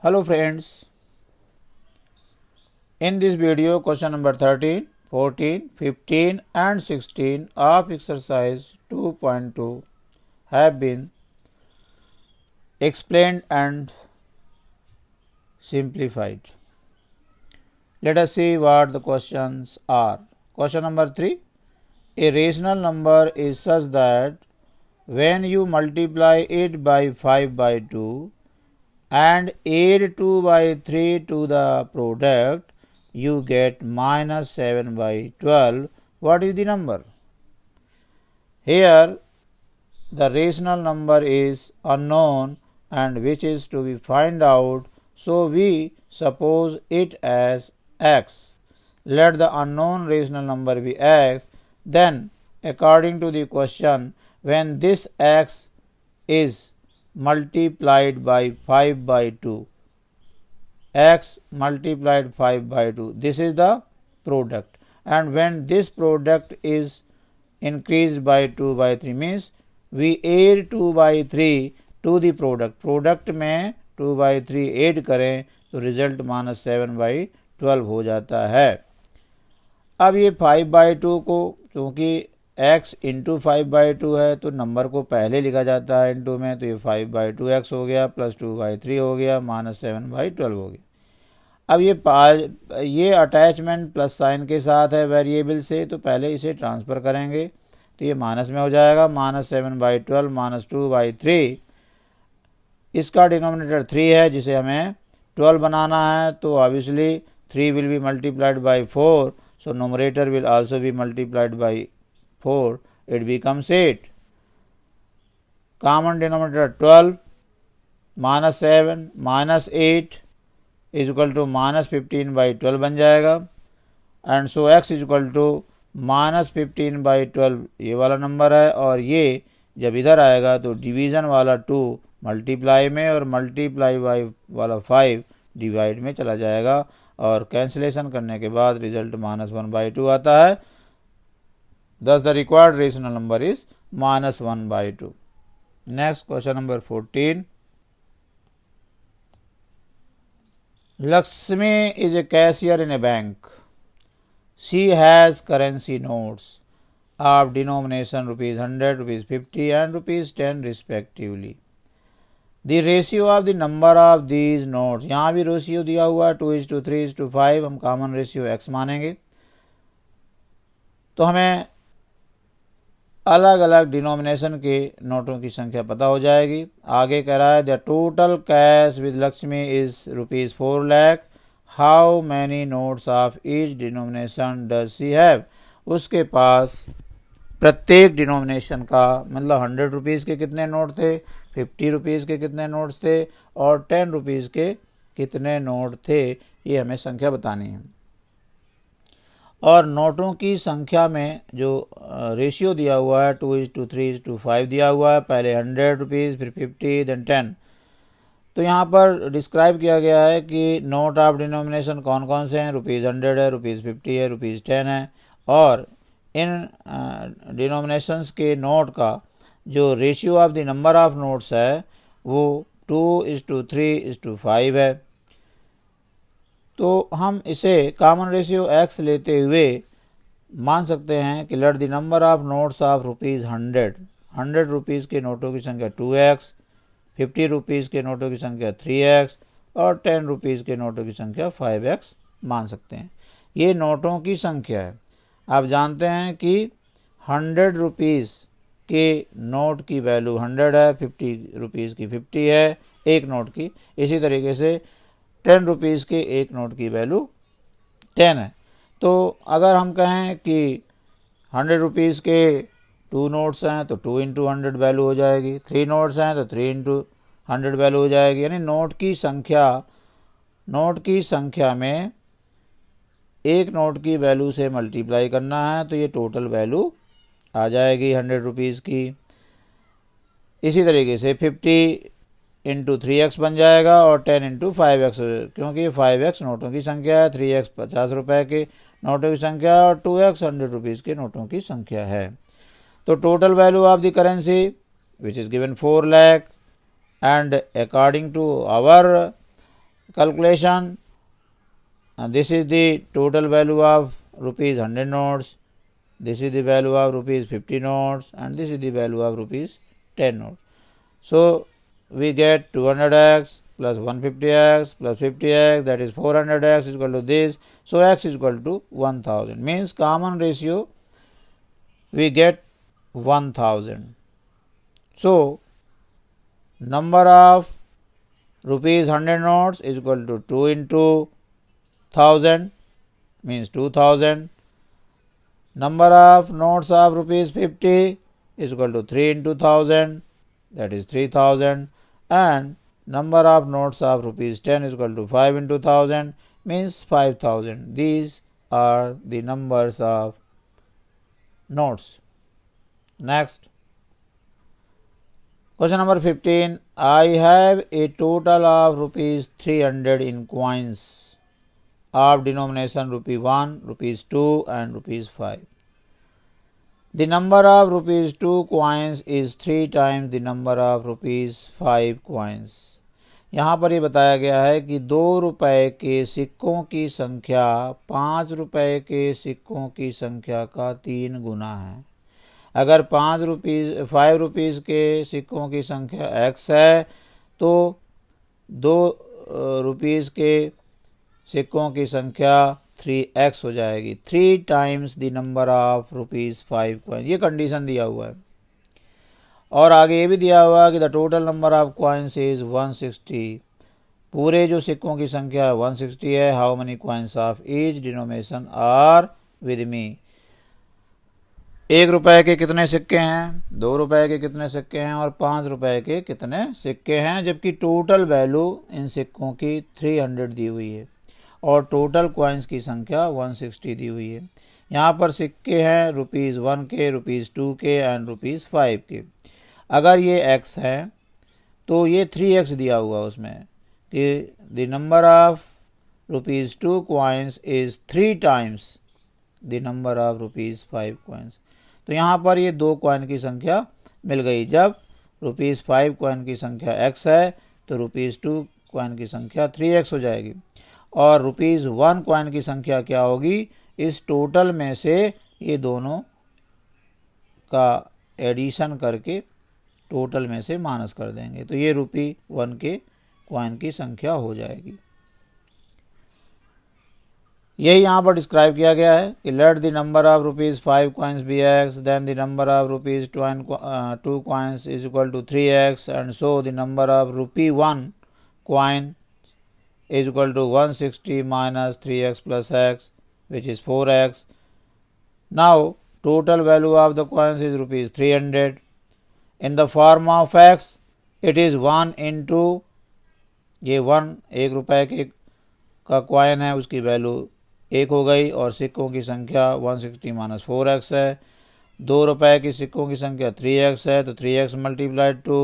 Hello friends, in this video question number 13, 14, 15 and 16 of exercise 2.2 have been explained and simplified. Let us see what the questions are. Question number 3, a rational number is such that when you multiply it by 5 by 2 and add 2 by 3 to the product, you get minus 7 by 12. What is the number? Here the rational number is unknown and which is to be find out, so we suppose it as x. Let the unknown rational number be x. Then according to the question, when this x is multiplied by 5 by 2, x multiplied 5 by 2, this is the product, and when this product is increased by 2 by 3 means we add 2 by 3 to the product में 2 by 3 add करें तो result minus 7 by 12 हो जाता है। अब ये 5 by 2 को चूंकि x इंटू 5 by 2 है तो नंबर को पहले लिखा जाता है इंटू में, तो ये 5 by 2x हो गया प्लस 2 by 3 हो गया माइनस 7 by 12 हो गया। अब ये अटैचमेंट प्लस साइन के साथ है वेरिएबल से, तो पहले इसे ट्रांसफ़र करेंगे तो ये माइनस में हो जाएगा माइनस 7 by 12 माइनस 2 by 3। इसका डिनोमिनेटर 3 है जिसे हमें 12 बनाना है, तो obviously 3 will be multiplied by 4, so numerator will also be multiplied by 4, it becomes 8। Common denominator 12 minus 7 minus 8 is equal to minus 15 by 12 बन जाएगा, and so x is equal to minus 15 by 12 ये वाला number है, और ये जब इधर आएगा तो डिवीज़न वाला 2 मल्टीप्लाई में और मल्टीप्लाई बाई वाला 5 डिवाइड में चला जाएगा, और कैंसिलेशन करने के बाद रिजल्ट माइनस 1 by 2 आता है। Thus the required rational number is minus 1 by 2. Next question number 14. Lakshmi is a cashier in a bank. She has currency notes of denomination rupees 100, rupees 50 and rupees 10 respectively. The ratio of the number of these notes, यहाँ भी ratio दिया हुआ है 2:3:5, हम common ratio x मानेंगे, तो हमें अलग अलग डिनोमिनेशन के नोटों की संख्या पता हो जाएगी। आगे कह रहा है the total cash with Lakshmi is rupees 4 lakh, how many notes of each denomination does she have. उसके पास प्रत्येक डिनोमिनेशन का मतलब 100 रुपीज़ के कितने नोट थे, 50 रुपीज़ के कितने नोट्स थे और 10 रुपीज़ के कितने नोट थे, ये हमें संख्या बतानी है। और नोटों की संख्या में जो रेशियो दिया हुआ है 2:3:5 दिया हुआ है, पहले 100 रुपीज़ फिर 50 देन 10। तो यहाँ पर डिस्क्राइब किया गया है कि नोट ऑफ डिनोमिनेशन कौन कौन से हैं, रुपीज़ 100 है, रुपीज़ 50 है, रुपीज़ 10 है, और इन डिनोमिनेशंस के नोट का जो ratio of the number of notes है वो 2:3:5 है। तो हम इसे कॉमन रेशियो x लेते हुए मान सकते हैं कि let the number of notes of rupees 100 rupees के नोटों की संख्या 2x, 50 रुपीज़ के नोटों की संख्या 3x और 10 रुपीज़ के नोटों की संख्या 5x मान सकते हैं। ये नोटों की संख्या है। आप जानते हैं कि 100 रुपीज़ के नोट की वैल्यू 100 है, 50 रुपीज़ की 50 है एक नोट की, इसी तरीके से 10 रुपीज़ के एक नोट की वैल्यू 10 है। तो अगर हम कहें कि 100 रुपीज़ के 2 नोट्स हैं तो 2 इंटू 100 वैल्यू हो जाएगी, 3 नोट्स हैं तो 3 इंटू 100 वैल्यू हो जाएगी, यानी नोट की संख्या में एक नोट की वैल्यू से मल्टीप्लाई करना है तो ये टोटल वैल्यू आ जाएगी 100 रुपीज़ की। इसी तरीके से 50 इंटू 3x बन जाएगा और 10 इंटू 5x, क्योंकि 5x नोटों की संख्या है, 3x 50 रुपये के नोटों की संख्या है और 2x 100 रुपीज़ के नोटों की संख्या है। तो total value of the currency which is given 4 lakh, and according to our calculation. This is the total value of rupees 100 notes. This is the value of rupees 50 notes, and this is the value of rupees 10 notes. So we get 200x plus 150x plus 50x, that is 400x is equal to this. So x is equal to 1000, means common ratio we get 1000. So number of rupees 100 notes is equal to 2 into 1000, means 2000. Number of notes of rupees 50 is equal to 3 into 1000, that is 3000. And number of notes of rupees 10 is equal to 5 into 1000, means 5000. These are the numbers of notes. Next, question number 15. I have a total of rupees 300 in coins of denomination rupee 1, rupees 2 and rupees 5. The number of rupees 2 coins is 3 times the number of rupees 5 coins. यहाँ पर ये बताया गया है कि 2 रुपए के सिक्कों की संख्या 5 रुपए के सिक्कों की संख्या का 3 गुना है। अगर 5 रुपीस के सिक्कों की संख्या x है तो 2 रुपीस के सिक्कों की संख्या 3x हो जाएगी, 3 times the number of rupees 5 coins. ये कंडीशन दिया हुआ है। और आगे ये भी दिया हुआ है कि the total number of coins is 160। पूरे जो सिक्कों की संख्या 160 है। How many coins of each denomination are with me. 1 रुपए के कितने सिक्के हैं, 2 रुपए के कितने सिक्के हैं और 5 रुपए के कितने सिक्के हैं, जबकि टोटल वैल्यू इन सिक्कों की 300 दी हुई है और टोटल कॉइन्स की संख्या 160 दी हुई है। यहाँ पर सिक्के हैं रुपीस 1 के, रुपीस 2 के एंड रुपीस 5 के। अगर ये x है तो ये 3x दिया हुआ उसमें कि the number of rupees 2 coins is 3 times the number of rupees 5 coins. तो यहाँ पर ये 2 कॉइन की संख्या मिल गई। जब रुपीस 5 कॉइन की संख्या x है तो रुपीस 2 कॉइन की संख्या 3x हो जाएगी। और रुपीस 1 कॉइन की संख्या क्या होगी, इस टोटल में से ये दोनों का एडिशन करके टोटल में से माइनस कर देंगे तो ये रुपी 1 के कॉइन की संख्या हो जाएगी। यही यहाँ पर डिस्क्राइब किया गया है कि let the number of rupees 5 coins be x, then the number of rupees 2 coins is equal to 3x and so the number of rupee 1 coin is equal to 160 minus 3x plus x, which is 4x. Now total value of the coins is rupees 300. In the form of x, it is 1 into ये 1 रुपए के का coin है, उसकी value 1 हो गई और सिक्कों की संख्या 160 माइनस 4x है। 2 रुपए की सिक्कों की संख्या 3x है तो 3x multiplied 2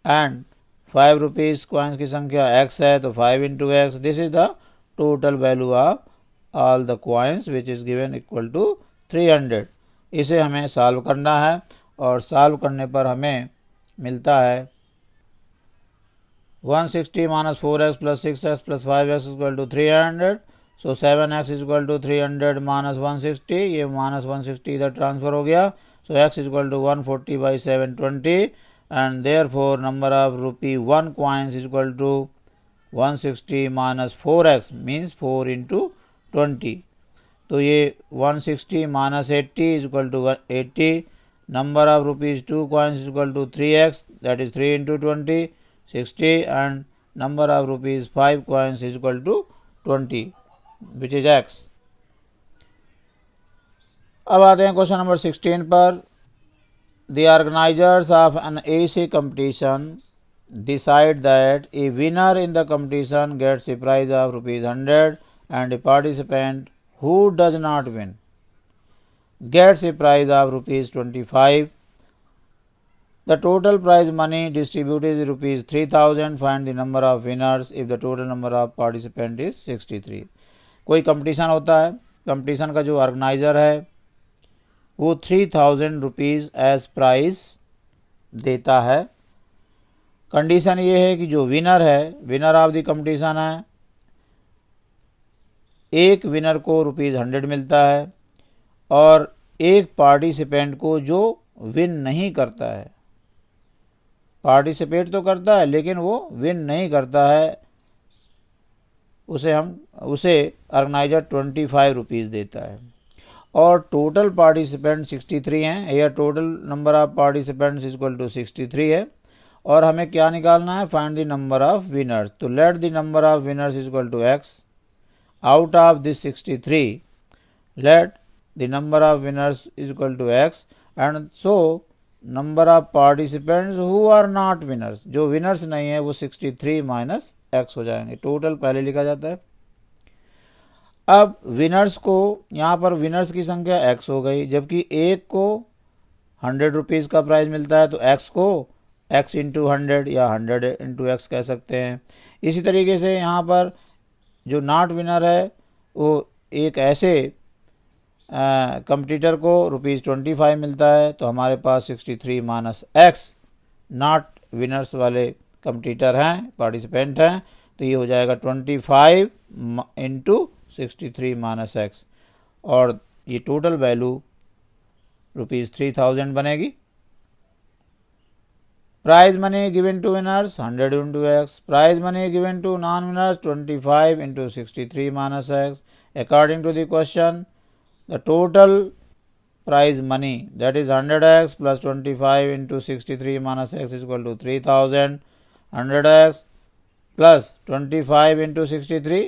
and 5 rupees coins की संख्या x है तो 5 into x. This is the total value of all the coins which is given equal to 300। इसे हमें सॉल्व करना है और सॉल्व करने पर हमें मिलता है 160 minus 4x plus 6x plus 5x equal to 300। So 7x equal to 300 minus 160, ये माइनस 160 इधर ट्रांसफर हो गया। So x equal to 140 by 720 and therefore number of rupee 1 coins is equal to 160 minus 4x means 4 into 20। तो ये 160 minus 80 is equal to 80। number of rupees 2 coins is equal to 3x, that is 3 into 20 60 and number of rupees 5 coins is equal to 20 which is x। अब आते हैं question number 16 पर। The organizers of an AC competition decide that a winner in the competition gets a prize of rupees 100 and a participant who does not win gets a prize of rupees 25. The total prize money distributed is rupees 3000. Find the number of winners if the total number of participant is 63. कोई competition होता है, competition का जो organiser है वो 3000 rupees as prize देता है। Condition ये है कि जो विनर है, विनर ऑफ द कंपटीशन है एक विनर को ₹100 मिलता है और एक पार्टिसिपेंट को जो विन नहीं करता है, पार्टिसिपेट तो करता है लेकिन वो विन नहीं करता है, उसे ऑर्गेनाइजर ₹25 देता है। और टोटल पार्टिसिपेंट 63 हैं, या total number of participants equal to 63 है। और हमें क्या निकालना है, find the number of winners. तो let the number of winners equal to x out of this 63, let the number of winners equal to x and so number of participants who are not winners, जो winners नहीं है वो 63 minus x हो जाएंगे। Total पहले लिखा जाता है। अब विनर्स को, यहाँ पर विनर्स की संख्या x हो गई, जबकि एक को ₹100 का प्राइज मिलता है तो x को x इंटू 100 या 100 इंटू x कह सकते हैं। इसी तरीके से यहाँ पर जो नॉट विनर है वो एक ऐसे कंपटीटर को ₹25 मिलता है, तो हमारे पास 63 माइनस x नॉट विनर्स वाले कंपटीटर हैं, पार्टिसिपेंट हैं, तो ये हो जाएगा 25 इंटू 63 माइनस x, और ये टोटल वैल्यू ₹3000 बनेगी। Prize money given to winners 100 into x, prize money given to non winners 25 into 63 minus x। According to the question, the total prize money, that is 100x plus 25 into 63 minus x is equal to 3000. 100x plus 25 into 63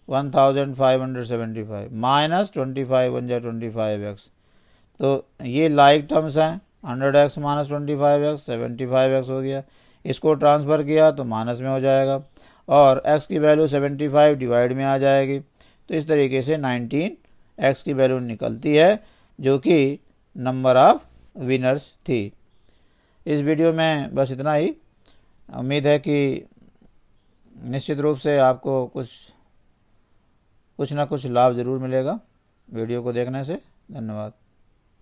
1575 minus 25 1 जा 25x। तो ये like terms हैं, 100x minus 25x 75x हो गया। इसको transfer किया तो minus में हो जाएगा और x की वैल्यू 75 डिवाइड में आ जाएगी। तो इस तरीके से 19 x की वैल्यू निकलती है, जो कि नंबर ऑफ विनर्स थी। इस वीडियो में बस इतना ही। उम्मीद है कि निश्चित रूप से आपको कुछ ना कुछ लाभ ज़रूर मिलेगा वीडियो को देखने से। धन्यवाद।